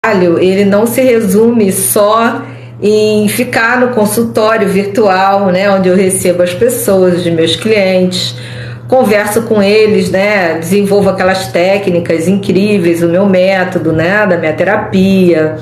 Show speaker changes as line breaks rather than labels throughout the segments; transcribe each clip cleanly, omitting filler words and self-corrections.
trabalho, ele não se resume só em ficar no consultório virtual, né, onde eu recebo as pessoas, os meus clientes, converso com eles, né, desenvolvo aquelas técnicas incríveis, o meu método, né, da minha terapia,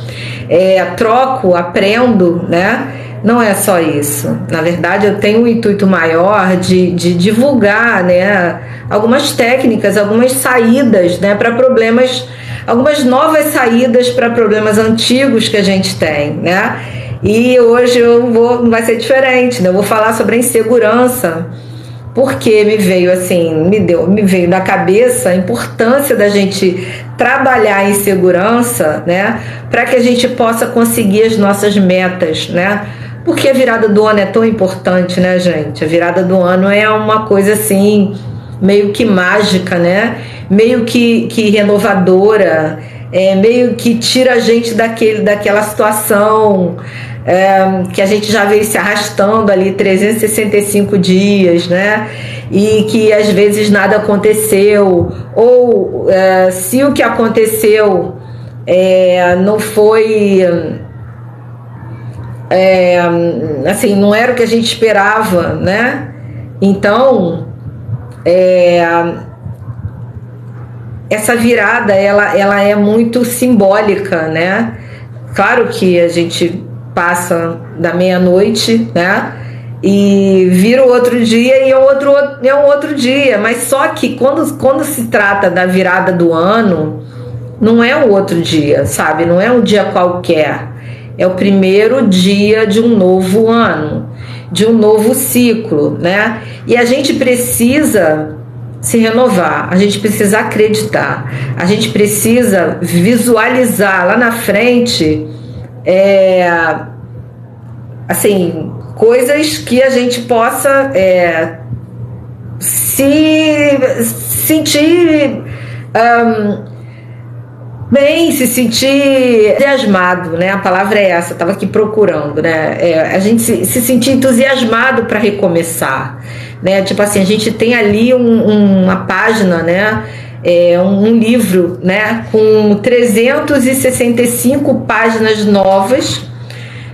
troco, aprendo, né. Não é só isso. Na verdade, eu tenho um intuito maior de divulgar, né, algumas técnicas, algumas saídas, né, para problemas, algumas novas saídas para problemas antigos que a gente tem, né? E hoje não vai ser diferente, né? Eu vou falar sobre a insegurança, porque me veio assim, me veio na cabeça a importância da gente trabalhar a insegurança, né, para que a gente possa conseguir as nossas metas, né? Porque a virada do ano é tão importante, né, gente? A virada do ano é uma coisa assim, meio que mágica, né? Meio que renovadora, meio que tira a gente daquela situação que a gente já veio se arrastando ali 365 dias, né? E que às vezes nada aconteceu, ou se o que aconteceu não foi... assim, não era o que a gente esperava, né? Então, essa virada, ela é muito simbólica, né? Claro que a gente passa da meia-noite, né? E vira o outro dia e é um outro dia, mas só que quando se trata da virada do ano, não é um outro dia, sabe? Não é um dia qualquer. É o primeiro dia de um novo ano, de um novo ciclo, né? E a gente precisa se renovar, a gente precisa acreditar, a gente precisa visualizar lá na frente, assim, coisas que a gente possa se sentir... bem, se sentir entusiasmado, né? A palavra é essa, eu estava aqui procurando, né? A gente se sentir entusiasmado para recomeçar, né? Tipo assim, a gente tem ali uma página, né? Um livro, né? Com 365 páginas novas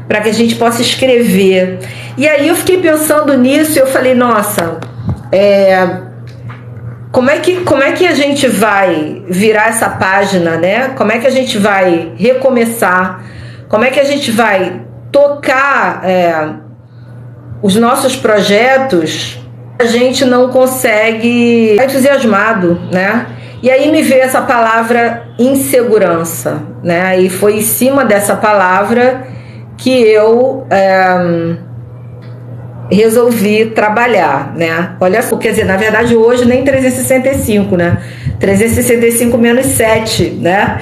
para que a gente possa escrever. E aí eu fiquei pensando nisso e eu falei, nossa, como é que a gente vai virar essa página, né? Como é que a gente vai recomeçar? Como é que a gente vai tocar os nossos projetos? A gente não consegue estar entusiasmado, né? E aí me veio essa palavra insegurança, né? E foi em cima dessa palavra que eu... resolvi trabalhar, né? Olha só, quer dizer, na verdade hoje nem 365, né? 365 menos 7, né?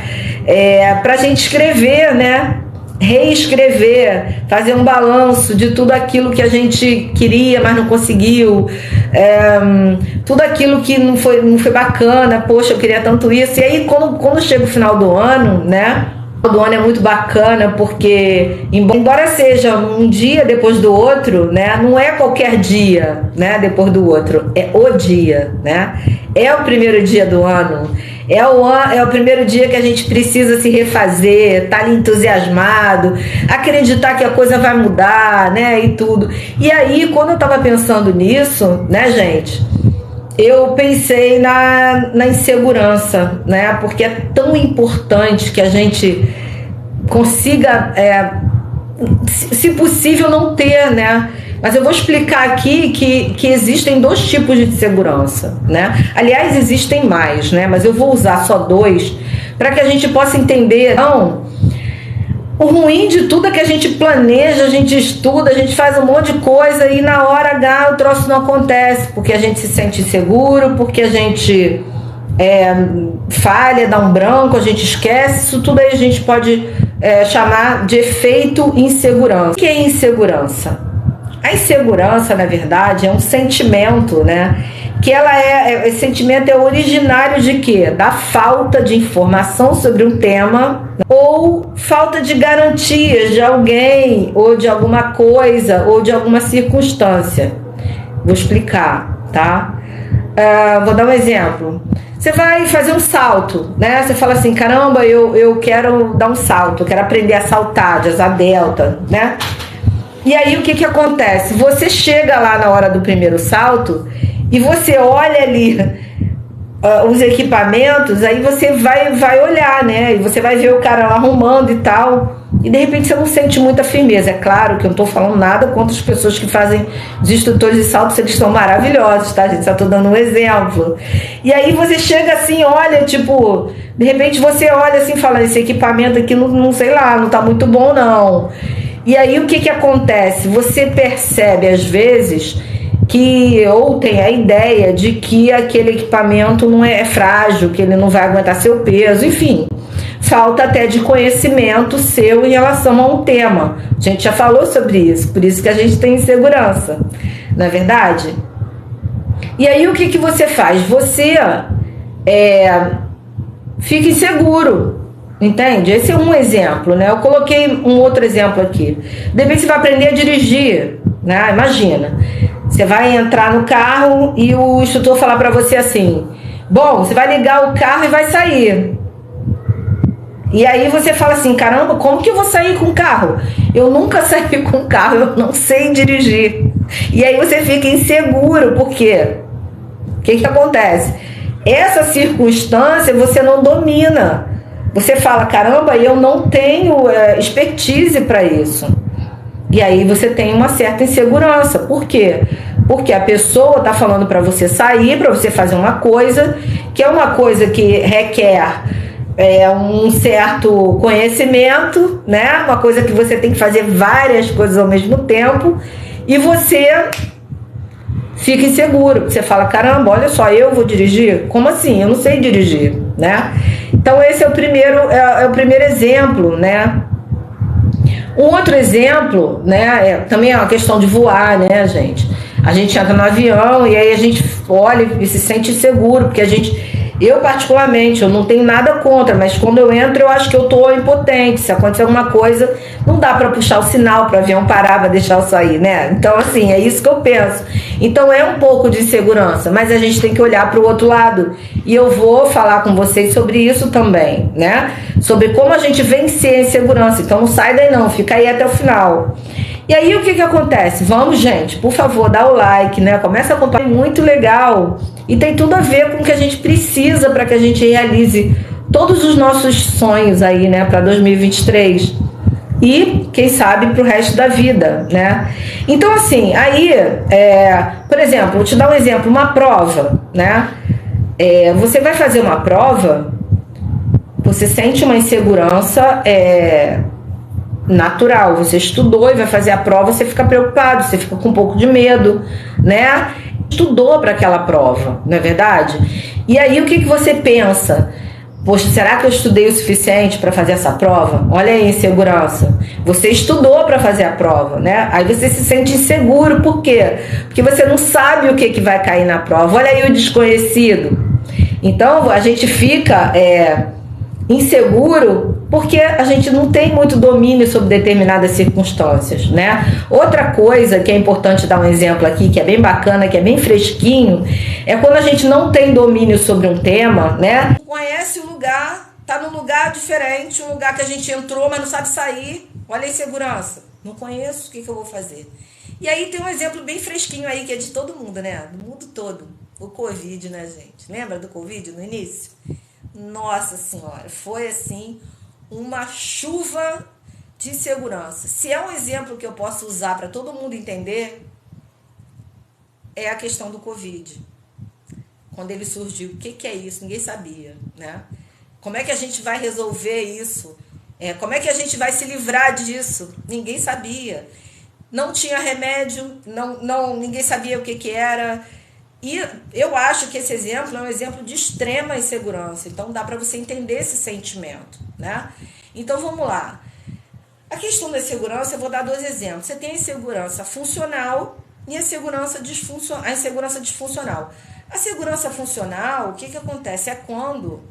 Pra gente escrever, né? Reescrever, fazer um balanço de tudo aquilo que a gente queria, mas não conseguiu, tudo aquilo que não foi bacana, poxa, eu queria tanto isso. E aí quando chega o final do ano, né? Do ano é muito bacana porque embora seja um dia depois do outro, né, não é qualquer dia, né, depois do outro, é o dia, né, é o primeiro dia do ano, é o primeiro dia que a gente precisa se refazer, tá ali entusiasmado, acreditar que a coisa vai mudar, né, e tudo. E aí quando eu tava pensando nisso, né, gente, eu pensei na insegurança, né? Porque é tão importante que a gente consiga, se possível, não ter, né? Mas eu vou explicar aqui que existem dois tipos de insegurança, né? Aliás, existem mais, né? Mas eu vou usar só dois para que a gente possa entender. Não, o ruim de tudo é que a gente planeja, a gente estuda, a gente faz um monte de coisa e na hora H o troço não acontece, porque a gente se sente inseguro, porque a gente falha, dá um branco, a gente esquece. Isso tudo aí a gente pode chamar de efeito insegurança. O que é insegurança? A insegurança, na verdade, é um sentimento, né? Que esse sentimento é originário de quê? Da falta de informação sobre um tema ou falta de garantias de alguém ou de alguma coisa ou de alguma circunstância. Vou explicar, tá? Vou dar um exemplo. Você vai fazer um salto, né? Você fala assim, caramba, eu quero dar um salto, eu quero aprender a saltar, de asa delta, né? E aí o que acontece? Você chega lá na hora do primeiro salto e você olha ali os equipamentos, aí você vai olhar, né? E você vai ver o cara lá arrumando e tal. E de repente você não sente muita firmeza. É claro que eu não estou falando nada contra as pessoas que fazem os instrutores de saltos, eles são maravilhosos, tá, gente? Só estou dando um exemplo. E aí você chega assim, olha, tipo, de repente você olha assim, fala, esse equipamento aqui não sei lá, não está muito bom não. E aí o que acontece? Você percebe às vezes que ou tem a ideia de que aquele equipamento não é frágil, que ele não vai aguentar seu peso, enfim, falta até de conhecimento seu em relação a um tema. A gente já falou sobre isso, por isso que a gente tem insegurança, não é verdade? E aí o que você faz? Você fica inseguro, entende? Esse é um exemplo, né? Eu coloquei um outro exemplo aqui. De repente você vai aprender a dirigir, né? Imagina, você vai entrar no carro e o instrutor falar para você assim, bom, você vai ligar o carro e vai sair. E aí você fala assim, caramba, como que eu vou sair com o carro? Eu nunca saí com o carro, eu não sei dirigir. E aí você fica inseguro, por quê? O que acontece? Essa circunstância você não domina. Você fala, caramba, eu não tenho expertise para isso. E aí você tem uma certa insegurança. Por quê? Porque a pessoa está falando para você sair, para você fazer uma coisa, que é uma coisa que requer um certo conhecimento, né? Uma coisa que você tem que fazer várias coisas ao mesmo tempo, e você fica inseguro. Você fala, caramba, olha só, eu vou dirigir? Como assim? Eu não sei dirigir, né? Então esse é o primeiro exemplo, né? Um outro exemplo, né, também é uma questão de voar, né, gente? A gente entra no avião e aí a gente olha e se sente inseguro, porque eu particularmente, eu não tenho nada contra, mas quando eu entro eu acho que eu tô impotente. Se acontecer alguma coisa, não dá para puxar o sinal para o avião parar, para deixar eu sair, né? Então assim, é isso que eu penso. Então é um pouco de insegurança, mas a gente tem que olhar para o outro lado. E eu vou falar com vocês sobre isso também, né? Sobre como a gente vencer a insegurança. Então não sai daí não, fica aí até o final. E aí o que acontece? Vamos, gente, por favor, dá o like, né? Começa a compartilhar, muito legal. E tem tudo a ver com o que a gente precisa para que a gente realize todos os nossos sonhos aí, né, para 2023. E, quem sabe, para o resto da vida, né? Então, assim, aí, por exemplo, vou te dar um exemplo, uma prova, né? Você vai fazer uma prova, você sente uma insegurança natural, você estudou e vai fazer a prova, você fica preocupado, você fica com um pouco de medo, né? Estudou para aquela prova, não é verdade? E aí o que você pensa? Poxa, será que eu estudei o suficiente para fazer essa prova? Olha aí a insegurança. Você estudou para fazer a prova, né? Aí você se sente inseguro, por quê? Porque você não sabe o que vai cair na prova. Olha aí o desconhecido. Então a gente fica inseguro porque a gente não tem muito domínio sobre determinadas circunstâncias, né? Outra coisa que é importante dar um exemplo aqui, que é bem bacana, que é bem fresquinho, é quando a gente não tem domínio sobre um tema, né? Conhece o lugar, tá num lugar diferente, um lugar que a gente entrou, mas não sabe sair. Olha a insegurança. Não conheço, o que eu vou fazer? E aí tem um exemplo bem fresquinho aí, que é de todo mundo, né? Do mundo todo. O Covid, né, gente? Lembra do Covid no início? Nossa Senhora, foi assim uma chuva de insegurança. Se é um exemplo que eu posso usar para todo mundo entender, é a questão do Covid. Quando ele surgiu, o que é isso? Ninguém sabia, né? Como é que a gente vai resolver isso? Como é que a gente vai se livrar disso? Ninguém sabia. Não tinha remédio, ninguém sabia o que era. E eu acho que esse exemplo é um exemplo de extrema insegurança. Então dá para você entender esse sentimento, né? Então vamos lá. A questão da insegurança, eu vou dar 2 exemplos. Você tem a insegurança funcional e a insegurança disfuncional. A segurança funcional, o que acontece? É quando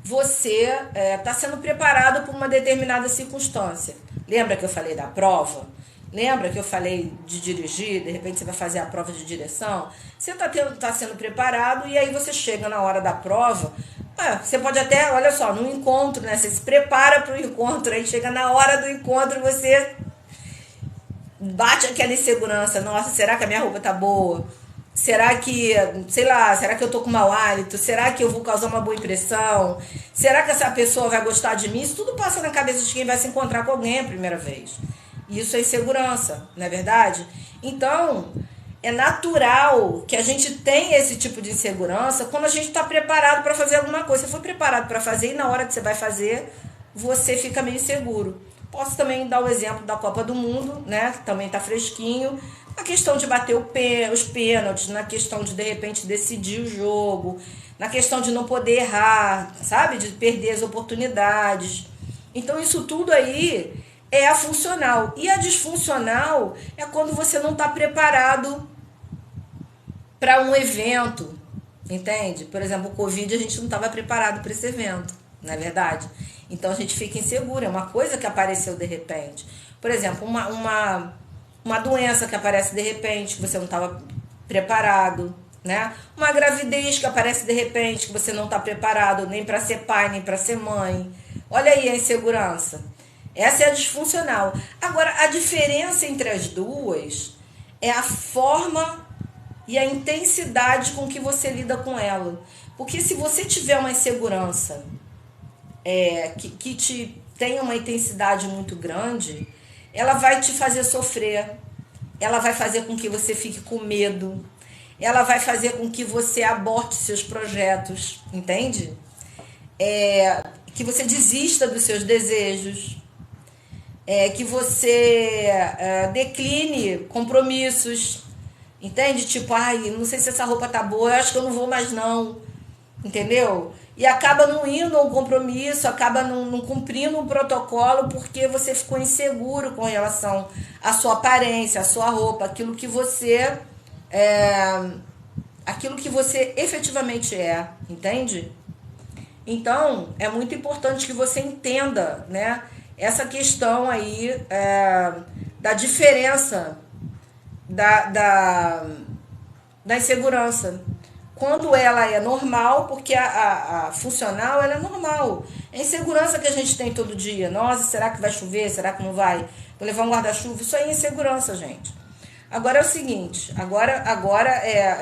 você está sendo preparado por uma determinada circunstância. Lembra que eu falei da prova? Lembra que eu falei de dirigir? De repente você vai fazer a prova de direção. Você tá sendo preparado e aí você chega na hora da prova. Você pode até, olha só, no encontro, né? Você se prepara para o encontro, aí chega na hora do encontro e você bate aquela insegurança. Nossa, será que a minha roupa tá boa? Será que, sei lá, será que eu tô com mau hálito? Será que eu vou causar uma boa impressão? Será que essa pessoa vai gostar de mim? Isso tudo passa na cabeça de quem vai se encontrar com alguém a primeira vez. Isso é insegurança, não é verdade? Então, é natural que a gente tenha esse tipo de insegurança quando a gente está preparado para fazer alguma coisa. Você foi preparado para fazer e na hora que você vai fazer, você fica meio inseguro. Posso também dar o exemplo da Copa do Mundo, né? Que também está fresquinho. Na questão de bater os pênaltis, na questão de repente decidir o jogo, na questão de não poder errar, sabe? De perder as oportunidades. Então isso tudo aí é a funcional. E a disfuncional é quando você não está preparado para um evento, entende? Por exemplo, o Covid, a gente não estava preparado para esse evento, não é verdade? Então a gente fica inseguro, é uma coisa que apareceu de repente. Por exemplo, uma doença que aparece de repente, que você não estava preparado, né? Uma gravidez que aparece de repente, que você não está preparado nem para ser pai, nem para ser mãe. Olha aí a insegurança. Essa é a disfuncional. Agora, a diferença entre as duas é a forma e a intensidade com que você lida com ela. Porque se você tiver uma insegurança que te tenha uma intensidade muito grande, ela vai te fazer sofrer, ela vai fazer com que você fique com medo, ela vai fazer com que você aborte seus projetos, entende? Que você desista dos seus desejos, que você decline compromissos, entende? Tipo, não sei se essa roupa tá boa, eu acho que eu não vou mais não, entendeu? E acaba não indo a um compromisso, acaba não cumprindo um protocolo porque você ficou inseguro com relação à sua aparência, à sua roupa, aquilo que você efetivamente é, entende? Então, é muito importante que você entenda, né, essa questão aí da diferença da insegurança. Quando ela é normal, porque a funcional ela é normal. É a insegurança que a gente tem todo dia. Nossa, será que vai chover? Será que não vai? Vou levar um guarda-chuva? Isso aí é insegurança, gente. Agora é o seguinte, agora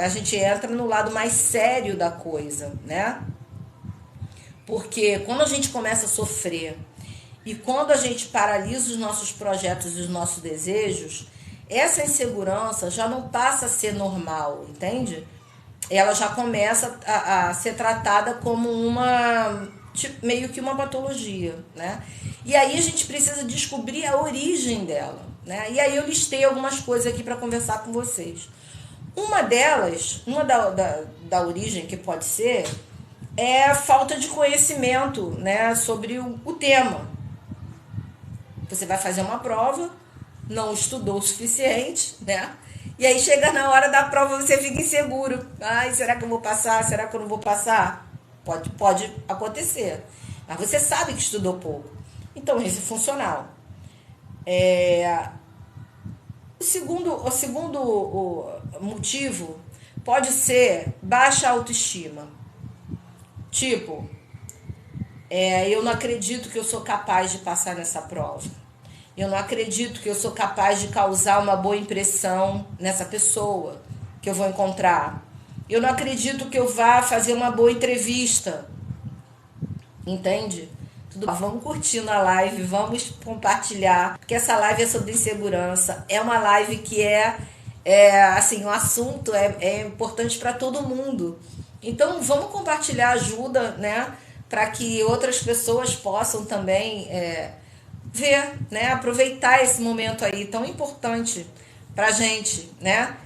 a gente entra no lado mais sério da coisa, né? Porque quando a gente começa a sofrer e quando a gente paralisa os nossos projetos e os nossos desejos, essa insegurança já não passa a ser normal, entende? Ela já começa a ser tratada como meio que uma patologia, né? E aí a gente precisa descobrir a origem dela, né? E aí eu listei algumas coisas aqui para conversar com vocês. Uma delas, da origem que pode ser, é a falta de conhecimento, né, sobre o tema. Você vai fazer uma prova, não estudou o suficiente, né? E aí chega na hora da prova, você fica inseguro. Será que eu vou passar? Será que eu não vou passar? Pode acontecer. Mas você sabe que estudou pouco. Então, isso é funcional. O segundo motivo pode ser baixa autoestima. Tipo, eu não acredito que eu sou capaz de passar nessa prova. Eu não acredito que eu sou capaz de causar uma boa impressão nessa pessoa que eu vou encontrar. Eu não acredito que eu vá fazer uma boa entrevista. Entende? Tudo bem. Vamos curtindo a live, vamos compartilhar, porque essa live é sobre insegurança. É uma live que assim, o assunto é importante para todo mundo. Então, vamos compartilhar ajuda, né? Para que outras pessoas possam também ver, né? Aproveitar esse momento aí tão importante pra gente, né?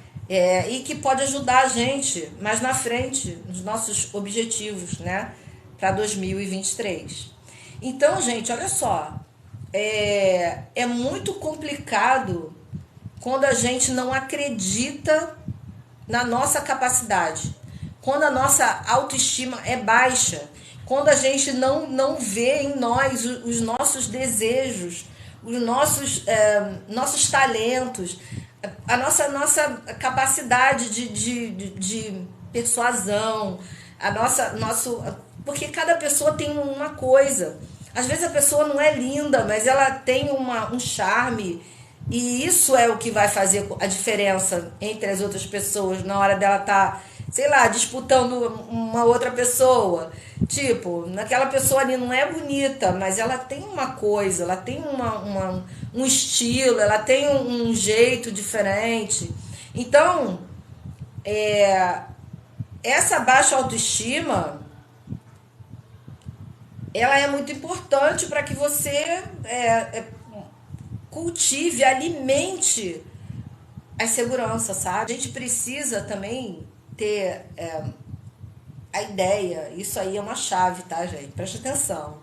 E que pode ajudar a gente mais na frente, nos nossos objetivos, né? Para 2023. Então, gente, olha só. É muito complicado quando a gente não acredita na nossa capacidade. Quando a nossa autoestima é baixa. Quando a gente não vê em nós os nossos desejos, os nossos talentos, a nossa capacidade de persuasão, porque cada pessoa tem uma coisa. Às vezes a pessoa não é linda, mas ela tem um charme, e isso é o que vai fazer a diferença entre as outras pessoas na hora dela estar, sei lá, disputando uma outra pessoa. Tipo, aquela pessoa ali não é bonita, mas ela tem uma coisa, ela tem um estilo, ela tem um jeito diferente. Então, essa baixa autoestima, ela é muito importante para que você cultive, alimente a segurança, sabe? A gente precisa também ter a ideia, isso aí é uma chave, tá, gente? Presta atenção.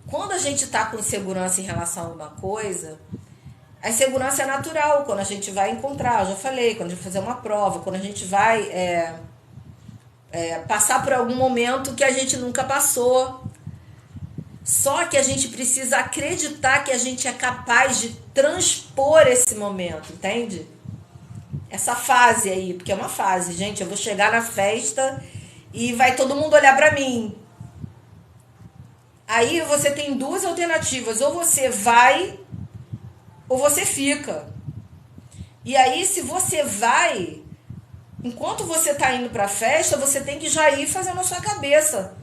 Quando a gente tá com insegurança em relação a uma coisa, a insegurança é natural, quando a gente vai encontrar, eu já falei, quando a gente vai fazer uma prova, quando a gente vai passar por algum momento que a gente nunca passou. Só que a gente precisa acreditar que a gente é capaz de transpor esse momento, entende? Essa fase aí, porque é uma fase, gente. Eu vou chegar na festa e vai todo mundo olhar pra mim. Aí você tem duas alternativas: ou você vai ou você fica. E aí, se você vai, enquanto você tá indo pra festa, você tem que já ir fazendo a sua cabeça.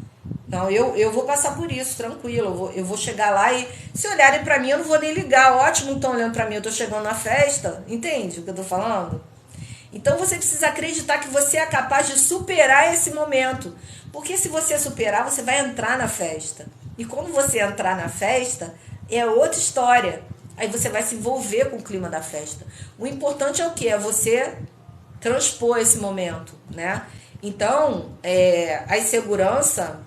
Não, eu vou passar por isso, tranquilo. Eu vou chegar lá e, se olharem pra mim, eu não vou nem ligar. Ótimo, estão olhando pra mim, eu tô chegando na festa. Entende o que eu tô falando? Então você precisa acreditar que você é capaz de superar esse momento. Porque se você superar, você vai entrar na festa. E quando você entrar na festa, é outra história. Aí você vai se envolver com o clima da festa. O importante é o quê? É você transpor esse momento, né? Então, a insegurança,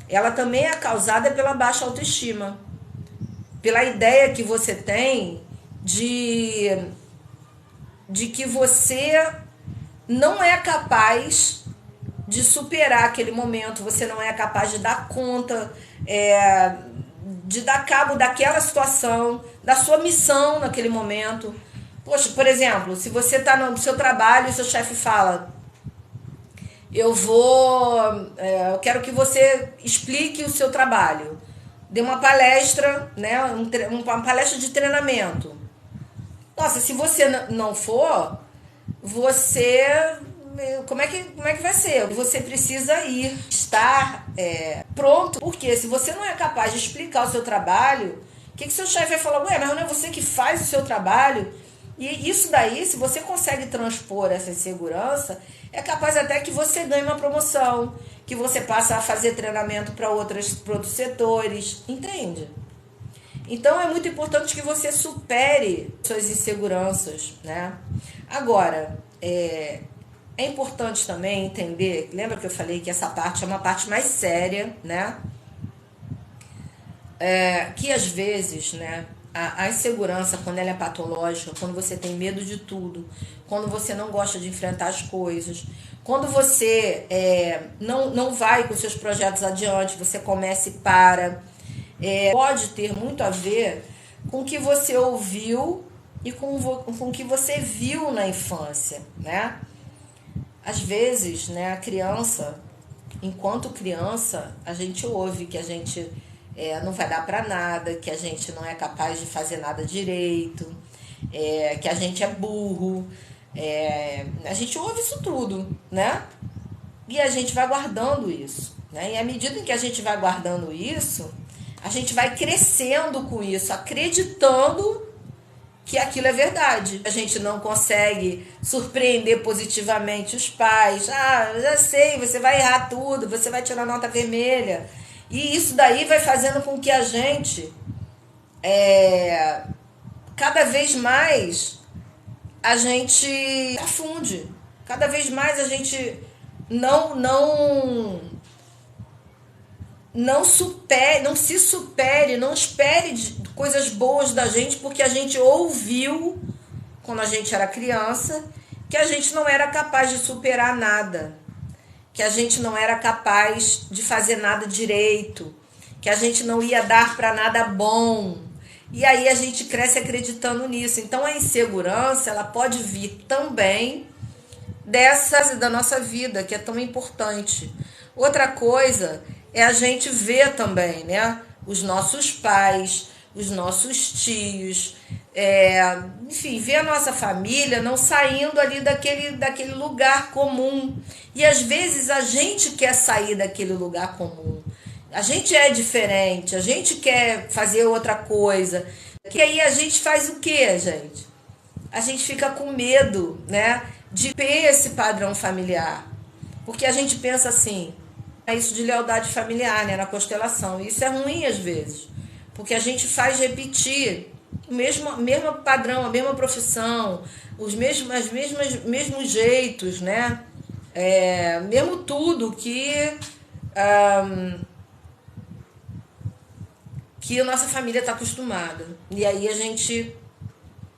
ela também é causada pela baixa autoestima. Pela ideia que você tem de que você não é capaz de superar aquele momento, você não é capaz de dar conta, de dar cabo daquela situação, da sua missão naquele momento. Poxa, por exemplo, se você está no seu trabalho e seu chefe fala: eu quero que você explique o seu trabalho. Dê uma palestra, né? Uma palestra de treinamento. Nossa, se você não for, como é que vai ser? Você precisa estar pronto. Porque se você não é capaz de explicar o seu trabalho, o que seu chefe vai falar? Ué, mas não é você que faz o seu trabalho? E isso daí, se você consegue transpor essa insegurança, é capaz até que você ganhe uma promoção, que você passe a fazer treinamento para outros setores, entende? Então é muito importante que você supere suas inseguranças, né? Agora, é importante também entender, lembra que eu falei que essa parte é uma parte mais séria, né? Que às vezes, né, a insegurança, quando ela é patológica, quando você tem medo de tudo, quando você não gosta de enfrentar as coisas, quando você não vai com seus projetos adiante, você começa e para, pode ter muito a ver com o que você ouviu e com o que você viu na infância, né? Às vezes, né, a criança, enquanto criança, a gente ouve que a gente não vai dar para nada, que a gente não é capaz de fazer nada direito, que a gente é burro, a gente ouve isso tudo, né? E a gente vai guardando isso, né? E à medida em que a gente vai guardando isso, a gente vai crescendo com isso, acreditando que aquilo é verdade. A gente não consegue surpreender positivamente os pais. Ah, eu já sei, você vai errar tudo, você vai tirar nota vermelha. E isso daí vai fazendo com que a gente, cada vez mais, a gente afunde. Cada vez mais a gente não se supere, não espere coisas boas da gente, porque a gente ouviu, quando a gente era criança, que a gente não era capaz de superar nada, que a gente não era capaz de fazer nada direito, que a gente não ia dar para nada bom. E aí a gente cresce acreditando nisso. Então a insegurança, ela pode vir também da nossa vida, que é tão importante. Outra coisa é a gente ver também, né? Os nossos pais, os nossos tios, enfim, ver a nossa família não saindo ali daquele lugar comum. E às vezes a gente quer sair daquele lugar comum. A gente é diferente, a gente quer fazer outra coisa. Que aí a gente faz o quê, gente? A gente fica com medo, né, de ter esse padrão familiar. Porque a gente pensa assim, é isso de lealdade familiar, né, na constelação. E isso é ruim às vezes, porque a gente faz repetir o mesmo padrão, a mesma profissão, mesmos jeitos, né? Mesmo tudo que a nossa família está acostumada. E aí a gente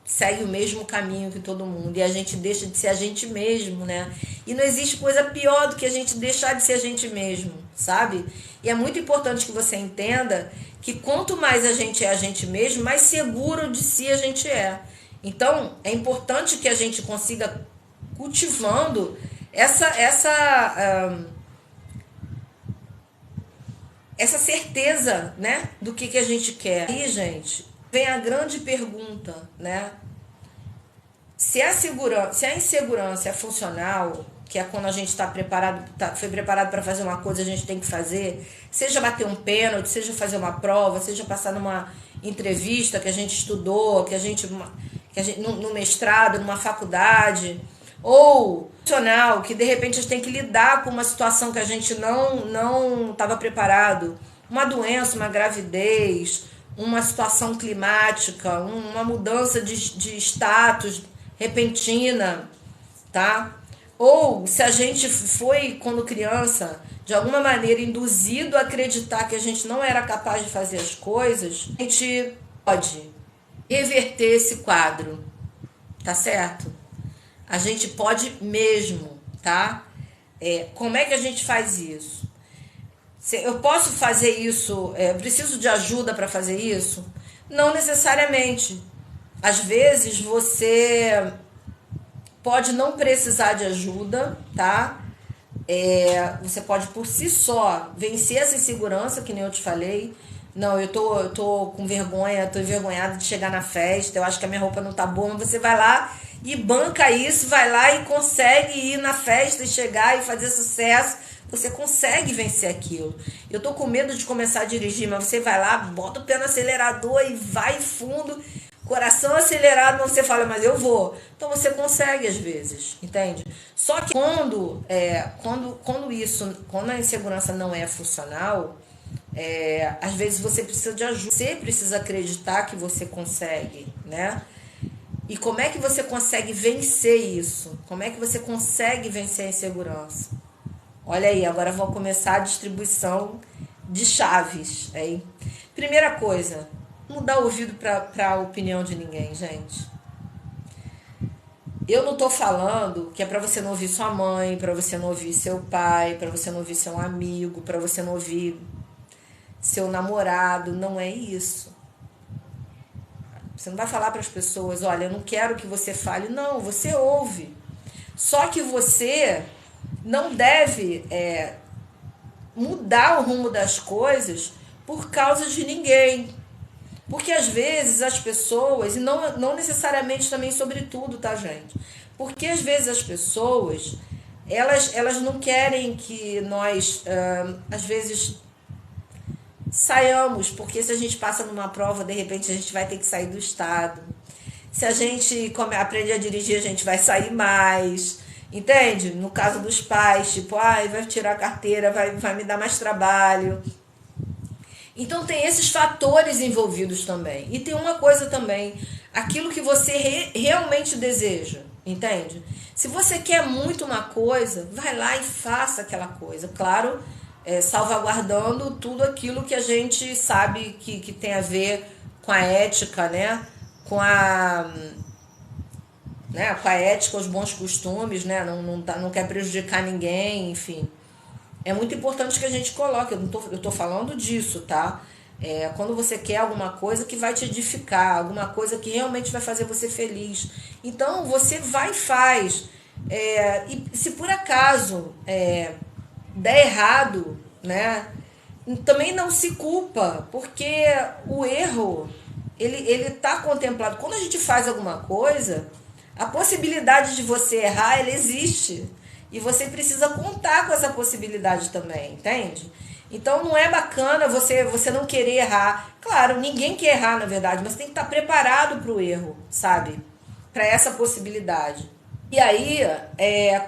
segue o mesmo caminho que todo mundo. E a gente deixa de ser a gente mesmo, né? E não existe coisa pior do que a gente deixar de ser a gente mesmo, sabe? E é muito importante que você entenda que quanto mais a gente mesmo, mais seguro de si a gente é. Então, é importante que a gente consiga cultivando essa certeza, né, do que a gente quer. Aí, gente, vem a grande pergunta, né? Se a insegurança é funcional, que é quando a gente foi preparado para fazer uma coisa, a gente tem que fazer, seja bater um pênalti, seja fazer uma prova, seja passar numa entrevista que a gente estudou, que a gente no mestrado, numa faculdade, ou funcional, que de repente a gente tem que lidar com uma situação que a gente não estava preparado, uma doença, uma gravidez, uma situação climática, uma mudança de status repentina, tá? Ou se a gente foi, quando criança, de alguma maneira induzido a acreditar que a gente não era capaz de fazer as coisas, a gente pode reverter esse quadro, tá certo? A gente pode mesmo, tá? Como é que a gente faz isso? Eu posso fazer isso, eu preciso de ajuda para fazer isso? Não necessariamente. Às vezes você pode não precisar de ajuda, tá? Você pode por si só vencer essa insegurança, que nem eu te falei. Não, eu tô com vergonha, tô envergonhada de chegar na festa, eu acho que a minha roupa não tá boa, mas você vai lá e banca isso, vai lá e consegue ir na festa e chegar e fazer sucesso. Você consegue vencer aquilo. Eu tô com medo de começar a dirigir, mas você vai lá, bota o pé no acelerador e vai fundo, coração acelerado, mas você fala, mas eu vou. Então você consegue às vezes, entende? Só que quando a insegurança não é funcional, às vezes você precisa de ajuda. Você precisa acreditar que você consegue, né? E como é que você consegue vencer isso? Como é que você consegue vencer a insegurança? Olha aí, agora vou começar a distribuição de chaves, hein? Primeira coisa, não dá ouvido para a opinião de ninguém, gente. Eu não tô falando que é para você não ouvir sua mãe, para você não ouvir seu pai, para você não ouvir seu amigo, para você não ouvir seu namorado. Não é isso. Você não vai falar para as pessoas, olha, eu não quero que você fale. Não, você ouve. Só que você não deve mudar o rumo das coisas por causa de ninguém. Porque às vezes as pessoas, e não necessariamente também sobre tudo, tá, gente? Porque às vezes as pessoas, elas não querem que nós, às vezes, saiamos, porque se a gente passa numa prova, de repente a gente vai ter que sair do estado. Se a gente aprender a dirigir, a gente vai sair mais, entende? No caso dos pais, tipo, vai tirar a carteira, vai me dar mais trabalho. Então tem esses fatores envolvidos também. E tem uma coisa também, aquilo que você realmente deseja, entende? Se você quer muito uma coisa, vai lá e faça aquela coisa. Claro, salvaguardando tudo aquilo que a gente sabe que tem a ver com a ética, né? Com a ética, os bons costumes, né? Não quer prejudicar ninguém, enfim. É muito importante que a gente coloque, eu tô falando disso, tá? Quando você quer alguma coisa que vai te edificar, alguma coisa que realmente vai fazer você feliz. Então você vai e faz. E se por acaso der errado, né? Também não se culpa, porque o erro ele tá contemplado. Quando a gente faz alguma coisa, a possibilidade de você errar, ela existe. E você precisa contar com essa possibilidade também, entende? Então não é bacana você não querer errar. Claro, ninguém quer errar, na verdade, mas tem que estar preparado para o erro, sabe? Para essa possibilidade. E aí,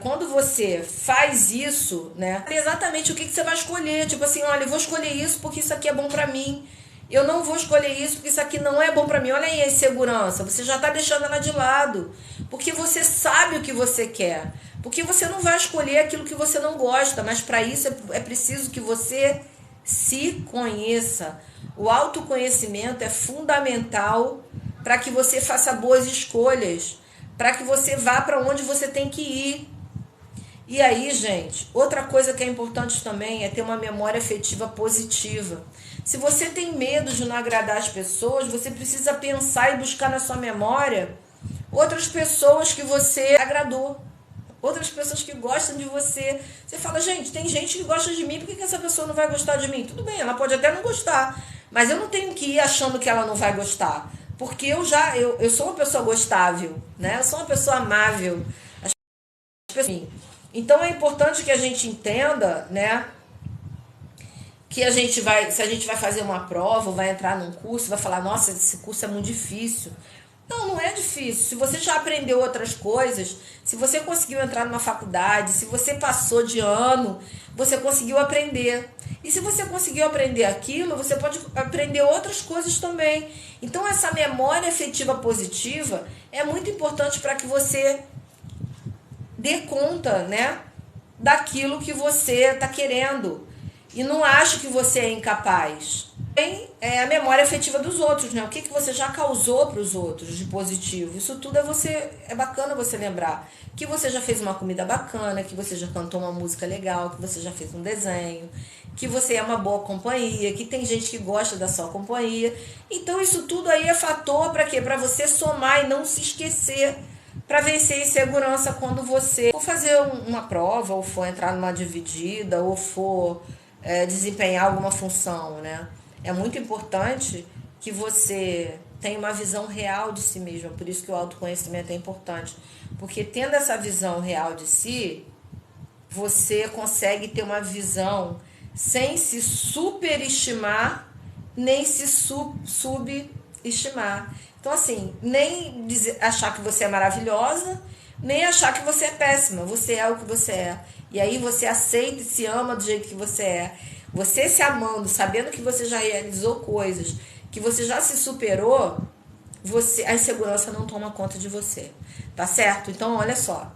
quando você faz isso, né? É exatamente o que você vai escolher. Tipo assim, olha, eu vou escolher isso porque isso aqui é bom pra mim. Eu não vou escolher isso porque isso aqui não é bom pra mim. Olha aí a insegurança. Você já tá deixando ela de lado. Porque você sabe o que você quer. Porque você não vai escolher aquilo que você não gosta. Mas para isso é preciso que você se conheça. O autoconhecimento é fundamental para que você faça boas escolhas, para que você vá para onde você tem que ir. E aí, gente, outra coisa que é importante também é ter uma memória afetiva positiva. Se você tem medo de não agradar as pessoas, você precisa pensar e buscar na sua memória outras pessoas que você agradou, outras pessoas que gostam de você. Você fala, gente, tem gente que gosta de mim, por que essa pessoa não vai gostar de mim? Tudo bem, ela pode até não gostar, mas eu não tenho que ir achando que ela não vai gostar, porque eu sou uma pessoa gostável, né? Eu sou uma pessoa amável. Então é importante que a gente entenda, né, que se a gente vai fazer uma prova, vai entrar num curso, vai falar, nossa, esse curso é muito difícil. Não, não é difícil. Se você já aprendeu outras coisas, se você conseguiu entrar numa faculdade, se você passou de ano, você conseguiu aprender. E se você conseguiu aprender aquilo, você pode aprender outras coisas também. Então essa memória afetiva positiva é muito importante para que você dê conta, né, daquilo que você está querendo e não ache que você é incapaz. Tem a memória afetiva dos outros, né? O que você já causou para os outros de positivo. Isso tudo é bacana você lembrar. Que você já fez uma comida bacana, que você já cantou uma música legal, que você já fez um desenho, que você é uma boa companhia, que tem gente que gosta da sua companhia. Então isso tudo aí é fator para quê? Para você somar e não se esquecer, para vencer a insegurança quando você for fazer uma prova, ou for entrar numa dividida, ou for desempenhar alguma função, né? É muito importante que você tenha uma visão real de si mesmo. Por isso que o autoconhecimento é importante. Porque tendo essa visão real de si, você consegue ter uma visão sem se superestimar, nem se subestimar. Então, assim, nem achar que você é maravilhosa, nem achar que você é péssima. Você é o que você é. E aí você aceita e se ama do jeito que você é. Você se amando, sabendo que você já realizou coisas, que você já se superou, a insegurança não toma conta de você. Tá certo? Então, olha só.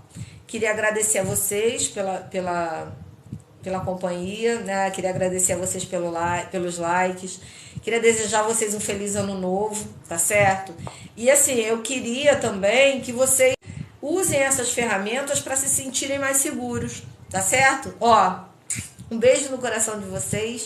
Queria agradecer a vocês pela companhia, né? Queria agradecer a vocês pelos likes. Queria desejar a vocês um feliz ano novo, tá certo? E assim, eu queria também que vocês usem essas ferramentas para se sentirem mais seguros, tá certo? Ó, um beijo no coração de vocês.